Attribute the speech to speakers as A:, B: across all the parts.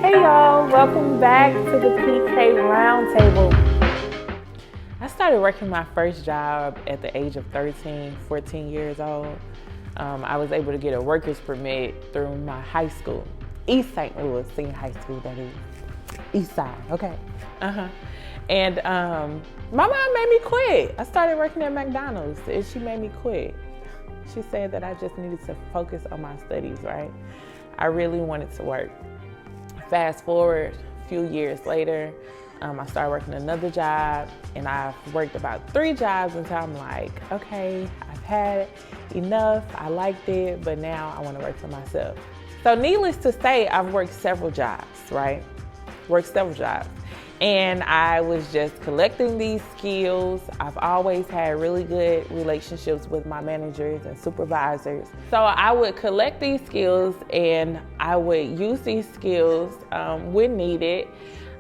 A: Hey y'all, welcome back to the Pk Roundtable. I started working my first job at the age of 13, 14 years old. I was able to get a worker's permit through my high school, East St. Louis Senior High School, that is. East Side, okay. And my mom made me quit. I started working at McDonald's and she made me quit. She said that I just needed to focus on my studies, right? I really wanted to work. Fast forward a few years later, I started working another job, and I've worked about 3 jobs until I'm like, okay, I've had enough, I liked it, but now I want to work for myself. So needless to say, I've worked several jobs, right? And I was just collecting these skills. I've always had really good relationships with my managers and supervisors. So I would collect these skills and I would use these skills when needed.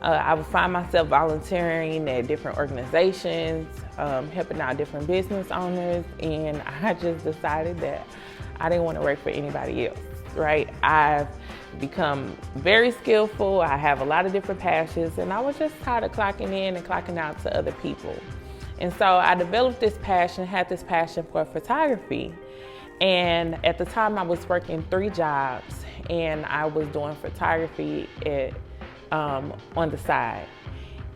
A: I would find myself volunteering at different organizations, helping out different business owners, and I just decided that I didn't want to work for anybody else, right? I've become very skillful. I have a lot of different passions, and I was just tired of clocking in and clocking out to other people. And so I developed this passion, had this passion for photography. And at the time I was working 3 jobs and I was doing photography on the side.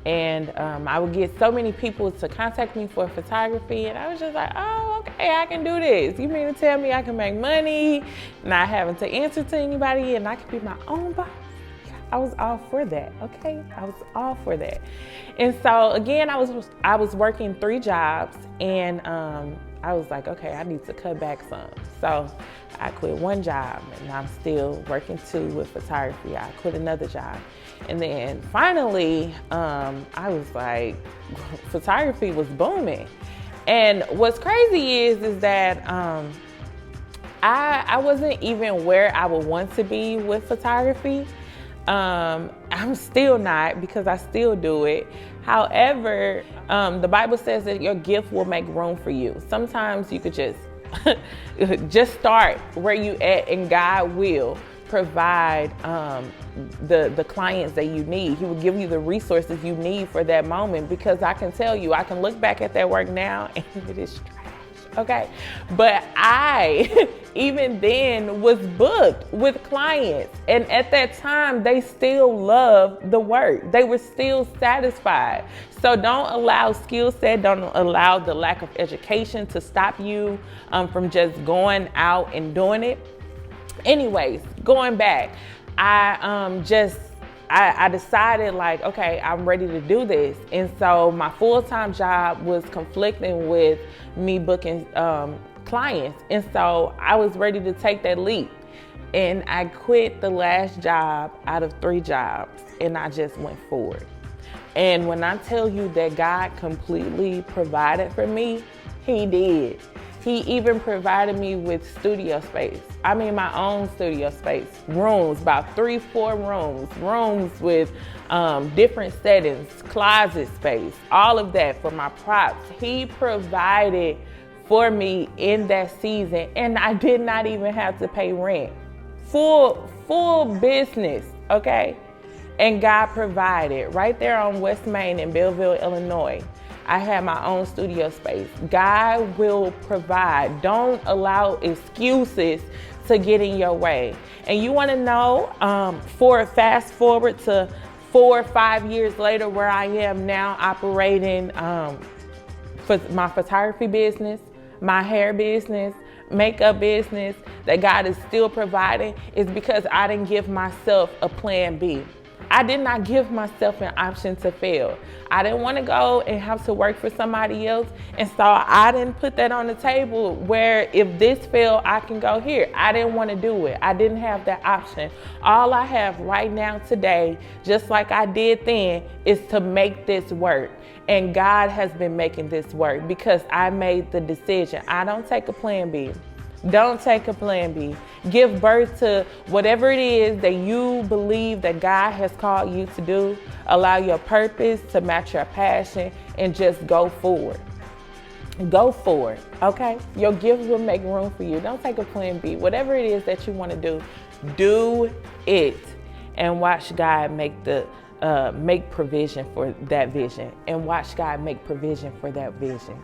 A: And I would get so many people to contact me for photography, and I was just like, oh, okay, I can do this. You mean to tell me I can make money, not having to answer to anybody, and I can be my own boss? I was all for that, okay? I was all for that. And so again, I was working 3 jobs, and I was like, okay, I need to cut back some. So I quit 1 job, and I'm still working 2 with photography. I quit another job. And then finally, I was like, photography was booming. And what's crazy is that I wasn't even where I would want to be with photography. I'm still not, because I still do it. However, the Bible says that your gift will make room for you. Sometimes you could just start where you at, and God will provide the clients that you need. He will give you the resources you need for that moment, because I can tell you, I can look back at that work now and it is trash, okay? But I, even then, was booked with clients, and at that time, they still loved the work. They were still satisfied. So don't allow skill set, don't allow the lack of education to stop you from just going out and doing it. Anyways, going back, I decided, like, okay, I'm ready to do this. And so my full-time job was conflicting with me booking clients. And so I was ready to take that leap. And I quit the last job out of 3 jobs, and I just went forward. And when I tell you that God completely provided for me, He did. He even provided me with studio space. I mean, my own studio space, rooms, about 3-4 rooms with different settings, closet space, all of that for my props. He provided for me in that season, and I did not even have to pay rent. Full business, okay? And God provided right there on West Main in Belleville, Illinois. I had my own studio space. God will provide. Don't allow excuses to get in your way. And you want to know, fast forward to 4 or 5 years later, where I am now operating for my photography business, my hair business, makeup business, that God is still providing, is because I didn't give myself a plan B. I did not give myself an option to fail. I didn't want to go and have to work for somebody else. And so I didn't put that on the table where if this failed, I can go here. I didn't want to do it. I didn't have that option. All I have right now today, just like I did then, is to make this work. And God has been making this work because I made the decision. I don't take a plan B. Don't take a plan B. Give birth to whatever it is that you believe that God has called you to do. Allow your purpose to match your passion and just go forward. Go for it, okay? Your gift will make room for you. Don't take a plan B. Whatever it is that you want to do it. and watch God make provision for that vision, and watch God make provision for that vision.